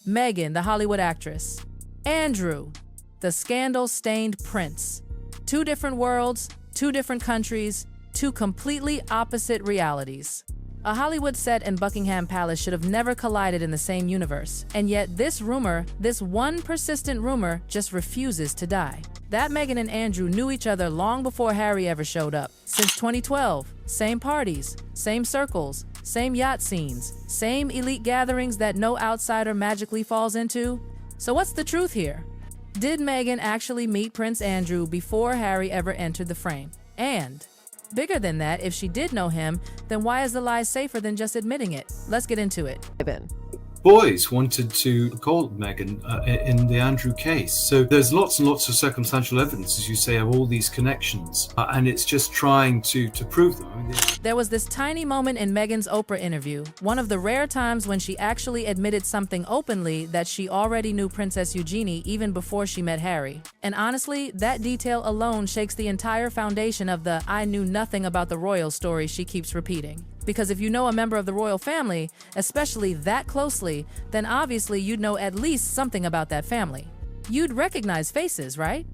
Meghan, the Hollywood actress. Andrew, the scandal-stained prince. Two different worlds, two different countries, two completely opposite realities. A Hollywood set and Buckingham Palace should have never collided in the same universe, and yet this rumor, this one persistent rumor, just refuses to die. That Meghan and Andrew knew each other long before Harry ever showed up. Since 2012, same parties, same circles, same yacht scenes, same elite gatherings that no outsider magically falls into. So what's the truth here? Did Meghan actually meet Prince Andrew before Harry ever entered the frame? And bigger than that, if she did know him, then why is the lie safer than just admitting it? Let's get into it. Boys wanted to call Meghan in the Andrew case. So there's lots and lots of circumstantial evidence, as you say, of all these connections, and it's just trying to prove them. There was this tiny moment in Meghan's Oprah interview, one of the rare times when she actually admitted something openly, that she already knew Princess Eugenie even before she met Harry. And honestly, that detail alone shakes the entire foundation of the "I knew nothing about the royal" story she keeps repeating. Because if you know a member of the royal family, especially that closely, then obviously you'd know at least something about that family. You'd recognize faces, right?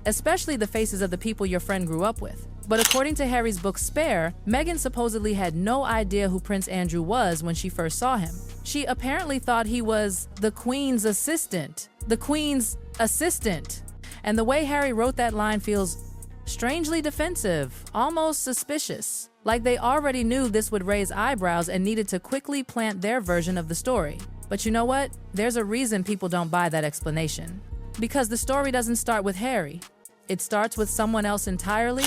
Especially the faces of the people your friend grew up with. But according to Harry's book Spare, Meghan supposedly had no idea who Prince Andrew was when she first saw him. She apparently thought he was the Queen's assistant. The Queen's assistant. And the way Harry wrote that line feels strangely defensive, almost suspicious. Like they already knew this would raise eyebrows and needed to quickly plant their version of the story. But you know what? There's a reason people don't buy that explanation. Because the story doesn't start with Harry. It starts with someone else entirely.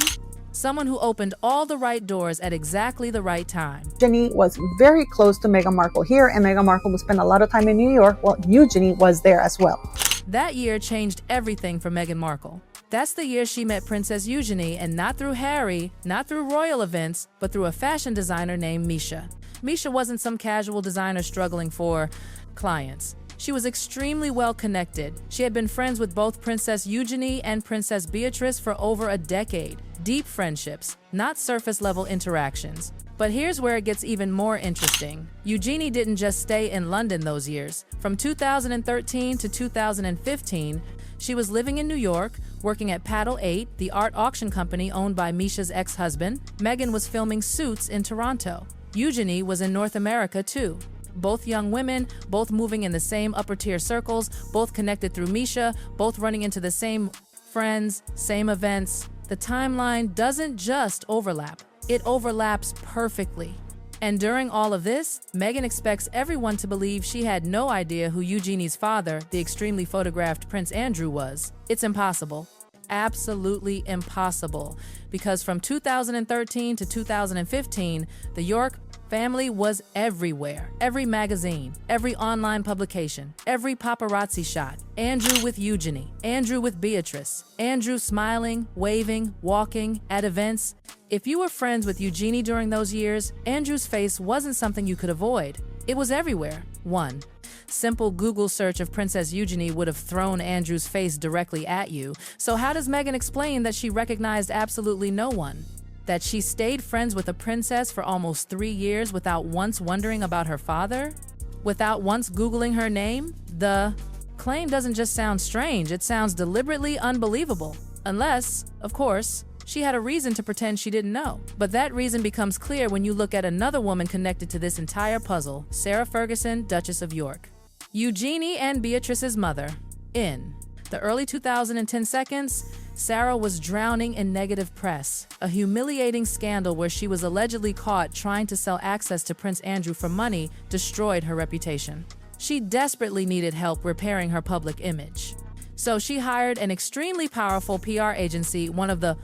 Someone who opened all the right doors at exactly the right time. Eugenie was very close to Meghan Markle here, and Meghan Markle would spend a lot of time in New York. Well, Eugenie was there as well. That year changed everything for Meghan Markle. That's the year she met Princess Eugenie, and not through Harry, not through royal events, but through a fashion designer named Misha. Misha wasn't some casual designer struggling for clients. She was extremely well connected. She had been friends with both Princess Eugenie and Princess Beatrice for over a decade. Deep friendships, not surface-level interactions. But here's where it gets even more interesting. Eugenie didn't just stay in London those years. From 2013 to 2015, she was living in New York, working at Paddle 8, the art auction company owned by Misha's ex-husband. Meghan was filming Suits in Toronto. Eugenie was in North America too. Both young women, both moving in the same upper-tier circles, both connected through Misha, both running into the same friends, same events. The timeline doesn't just overlap, it overlaps perfectly. And during all of this, Meghan expects everyone to believe she had no idea who Eugenie's father, the extremely photographed Prince Andrew, was. It's impossible. Absolutely impossible. Because from 2013 to 2015, the York family was everywhere. Every magazine, every online publication, every paparazzi shot. Andrew with Eugenie, Andrew with Beatrice, Andrew smiling, waving, walking at events. If you were friends with Eugenie during those years, Andrew's face wasn't something you could avoid. It was everywhere. One simple Google search of Princess Eugenie would have thrown Andrew's face directly at you. So how does Meghan explain that she recognized absolutely no one? That she stayed friends with a princess for almost 3 years without once wondering about her father? Without once Googling her name? The claim doesn't just sound strange, it sounds deliberately unbelievable. Unless, of course, she had a reason to pretend she didn't know. But that reason becomes clear when you look at another woman connected to this entire puzzle, Sarah Ferguson, Duchess of York. Eugenie and Beatrice's mother. In the early 2010 seconds, Sarah was drowning in negative press, a humiliating scandal where she was allegedly caught trying to sell access to Prince Andrew for money destroyed her reputation. She desperately needed help repairing her public image. So she hired an extremely powerful PR agency, one of the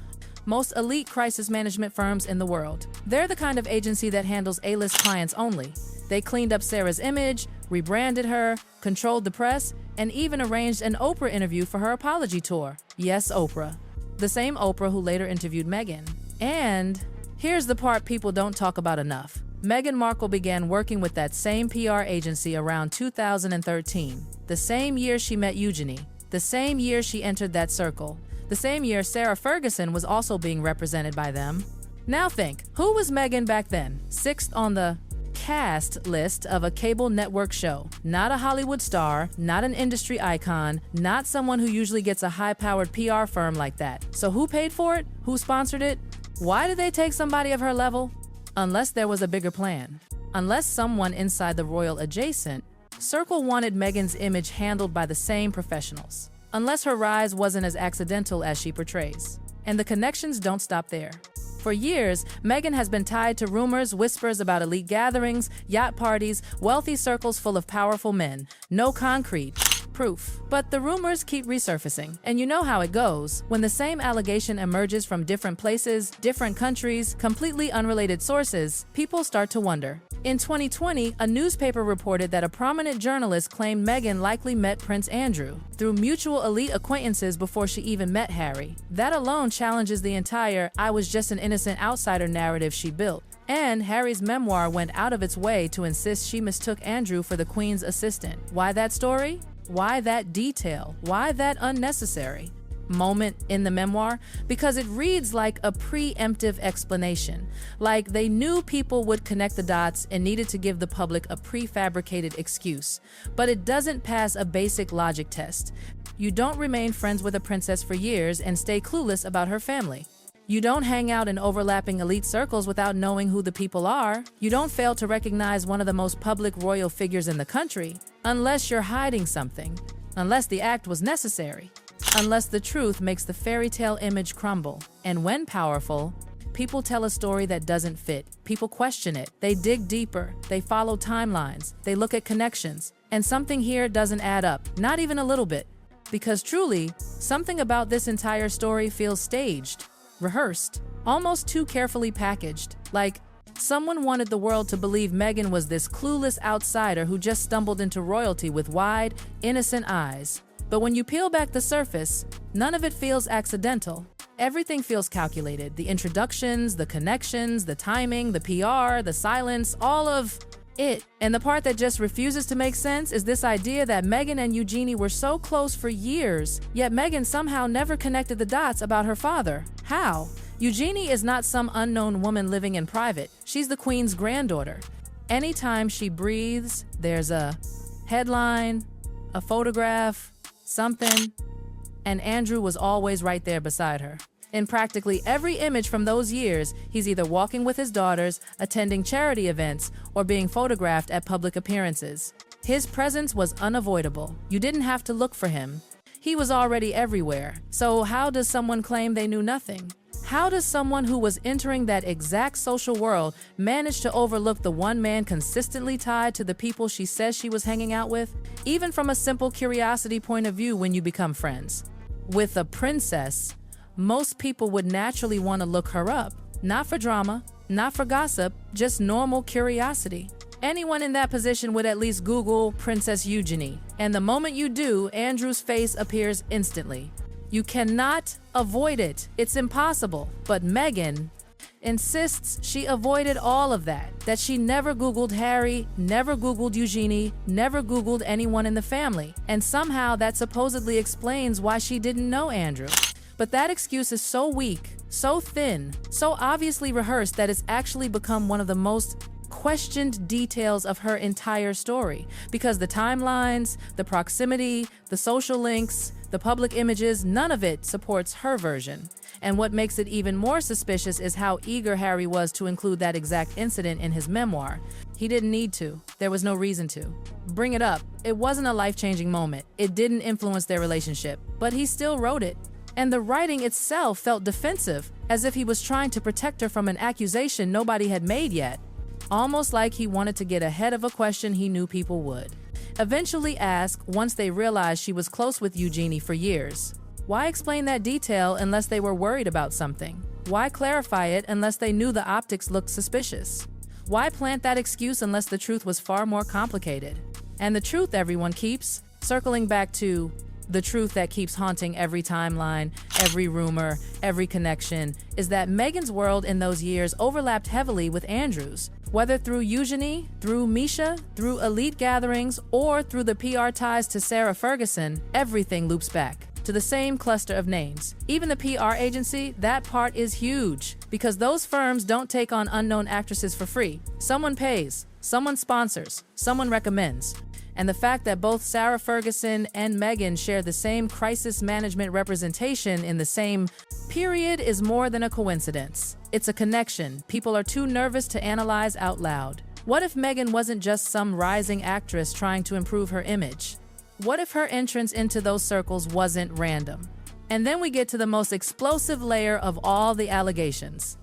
most elite crisis management firms in the world. They're the kind of agency that handles A-list clients only. They cleaned up Sarah's image, rebranded her, controlled the press, and even arranged an Oprah interview for her apology tour. Yes, Oprah. The same Oprah who later interviewed Meghan. And here's the part people don't talk about enough. Meghan Markle began working with that same PR agency around 2013, the same year she met Eugenie, the same year she entered that circle, the same year Sarah Ferguson was also being represented by them. Now think, who was Meghan back then? Sixth on the cast list of a cable network show. Not a Hollywood star, not an industry icon, not someone who usually gets a high-powered PR firm like that. So who paid for it? Who sponsored it? Why did they take somebody of her level? Unless there was a bigger plan. Unless someone inside the royal adjacent circle wanted Meghan's image handled by the same professionals. Unless her rise wasn't as accidental as she portrays. And the connections don't stop there. For years, Meghan has been tied to rumors, whispers about elite gatherings, yacht parties, wealthy circles full of powerful men. No concrete proof. But the rumors keep resurfacing. And you know how it goes. When the same allegation emerges from different places, different countries, completely unrelated sources, people start to wonder. In 2020, a newspaper reported that a prominent journalist claimed Meghan likely met Prince Andrew through mutual elite acquaintances before she even met Harry. That alone challenges the entire "I was just an innocent outsider" narrative she built. And Harry's memoir went out of its way to insist she mistook Andrew for the Queen's assistant. Why that story? Why that detail? Why that unnecessary moment in the memoir? Because it reads like a preemptive explanation, like they knew people would connect the dots and needed to give the public a prefabricated excuse. But it doesn't pass a basic logic test. You don't remain friends with a princess for years and stay clueless about her family. You don't hang out in overlapping elite circles without knowing who the people are. You don't fail to recognize one of the most public royal figures in the country, unless you're hiding something, unless the act was necessary. Unless the truth makes the fairy tale image crumble. And when powerful, people tell a story that doesn't fit. People question it. They dig deeper. They follow timelines. They look at connections. And something here doesn't add up, not even a little bit. Because truly, something about this entire story feels staged, rehearsed, almost too carefully packaged. Like, someone wanted the world to believe Meghan was this clueless outsider who just stumbled into royalty with wide, innocent eyes. But when you peel back the surface, none of it feels accidental. Everything feels calculated. The introductions, the connections, the timing, the PR, the silence, all of it. And the part that just refuses to make sense is this idea that Meghan and Eugenie were so close for years, yet Meghan somehow never connected the dots about her father. How? Eugenie is not some unknown woman living in private. She's the Queen's granddaughter. Anytime she breathes, there's a headline, a photograph, something, and Andrew was always right there beside her. In practically every image from those years, he's either walking with his daughters, attending charity events, or being photographed at public appearances. His presence was unavoidable. You didn't have to look for him. He was already everywhere. So how does someone claim they knew nothing? How does someone who was entering that exact social world manage to overlook the one man consistently tied to the people she says she was hanging out with? Even from a simple curiosity point of view, when you become friends with a princess, most people would naturally want to look her up. Not for drama, not for gossip, just normal curiosity. Anyone in that position would at least Google Princess Eugenie. And the moment you do, Andrew's face appears instantly. You cannot avoid it. It's impossible. But Meghan insists she avoided all of that. That she never Googled Harry, never Googled Eugenie, never Googled anyone in the family. And somehow that supposedly explains why she didn't know Andrew. But that excuse is so weak, so thin, so obviously rehearsed that it's actually become one of the most questioned details of her entire story. Because the timelines, the proximity, the social links, the public images, none of it supports her version. And what makes it even more suspicious is how eager Harry was to include that exact incident in his memoir. He didn't need to. There was no reason to. Bring it up. It wasn't a life-changing moment. It didn't influence their relationship. But he still wrote it. And the writing itself felt defensive, as if he was trying to protect her from an accusation nobody had made yet. Almost like he wanted to get ahead of a question he knew people would eventually ask once they realized she was close with Eugenie for years. Why explain that detail unless they were worried about something? Why clarify it unless they knew the optics looked suspicious? Why plant that excuse unless the truth was far more complicated? And the truth everyone keeps, circling back to the truth that keeps haunting every timeline, every rumor, every connection, is that Meghan's world in those years overlapped heavily with Andrew's. Whether through Eugenie, through Misha, through elite gatherings, or through the PR ties to Sarah Ferguson, everything loops back to the same cluster of names. Even the PR agency, that part is huge. because those firms don't take on unknown actresses for free. Someone pays, someone sponsors, someone recommends. And the fact that both Sarah Ferguson and Meghan share the same crisis management representation in the same period is more than a coincidence. It's a connection people are too nervous to analyze out loud. What if Meghan wasn't just some rising actress trying to improve her image? What if her entrance into those circles wasn't random? And then we get to the most explosive layer of all the allegations.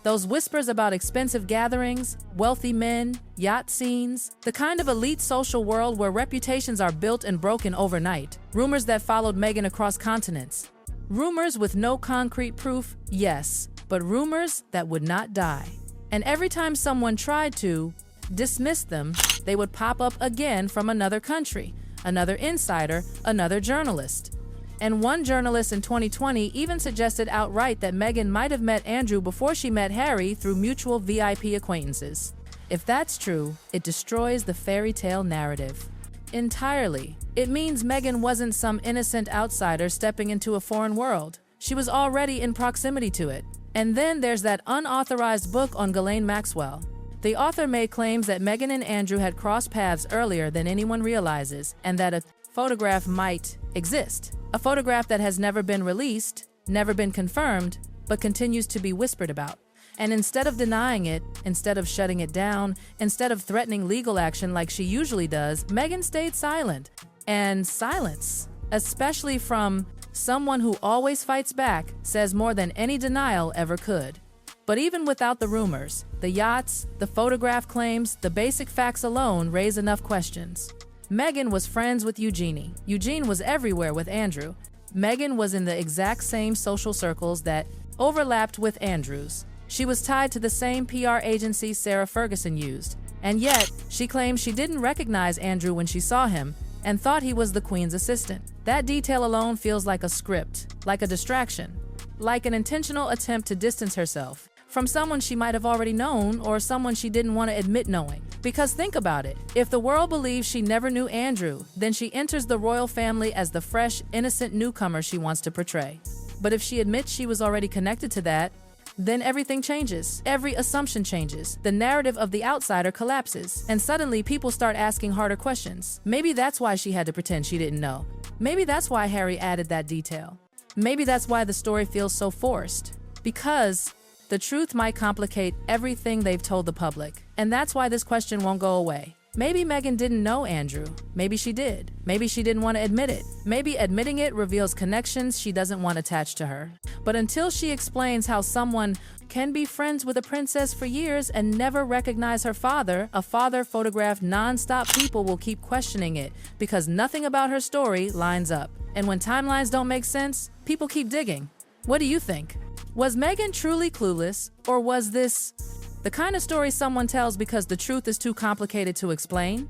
Those whispers about expensive gatherings, wealthy men, yacht scenes, the kind of elite social world where reputations are built and broken overnight. Rumors that followed Meghan across continents. Rumors with no concrete proof, yes, but rumors that would not die. And every time someone tried to dismiss them, they would pop up again from another country, another insider, another journalist. And one journalist in 2020 even suggested outright that Meghan might have met Andrew before she met Harry through mutual VIP acquaintances. If that's true, it destroys the fairy tale narrative entirely. It means Meghan wasn't some innocent outsider stepping into a foreign world. She was already in proximity to it. And then there's that unauthorized book on Ghislaine Maxwell. The author made claims that Meghan and Andrew had crossed paths earlier than anyone realizes, and that a photograph might exist. A photograph that has never been released, never been confirmed, but continues to be whispered about. And instead of denying it, instead of shutting it down, instead of threatening legal action like she usually does, Meghan stayed silent. And silence, especially from someone who always fights back, says more than any denial ever could. But even without the rumors, the yachts, the photograph claims, the basic facts alone raise enough questions. Meghan was friends with Eugenie. Eugene was everywhere with Andrew. Meghan was in the exact same social circles that overlapped with Andrew's. She was tied to the same PR agency Sarah Ferguson used. And yet, she claims she didn't recognize Andrew when she saw him and thought he was the Queen's assistant. That detail alone feels like a script, like a distraction, like an intentional attempt to distance herself from someone she might have already known or someone she didn't want to admit knowing. Because think about it, if the world believes she never knew Andrew, then she enters the royal family as the fresh, innocent newcomer she wants to portray. But if she admits she was already connected to that, then everything changes. Every assumption changes. The narrative of the outsider collapses. And suddenly people start asking harder questions. Maybe that's why she had to pretend she didn't know. Maybe that's why Harry added that detail. Maybe that's why the story feels so forced. Because the truth might complicate everything they've told the public. And that's why this question won't go away. Maybe Meghan didn't know Andrew. Maybe she did. Maybe she didn't want to admit it. Maybe admitting it reveals connections she doesn't want attached to her. But until she explains how someone can be friends with a princess for years and never recognize her father, a father photographed non-stop, people will keep questioning it because nothing about her story lines up. And when timelines don't make sense, people keep digging. What do you think? Was Meghan truly clueless, or was this the kind of story someone tells because the truth is too complicated to explain?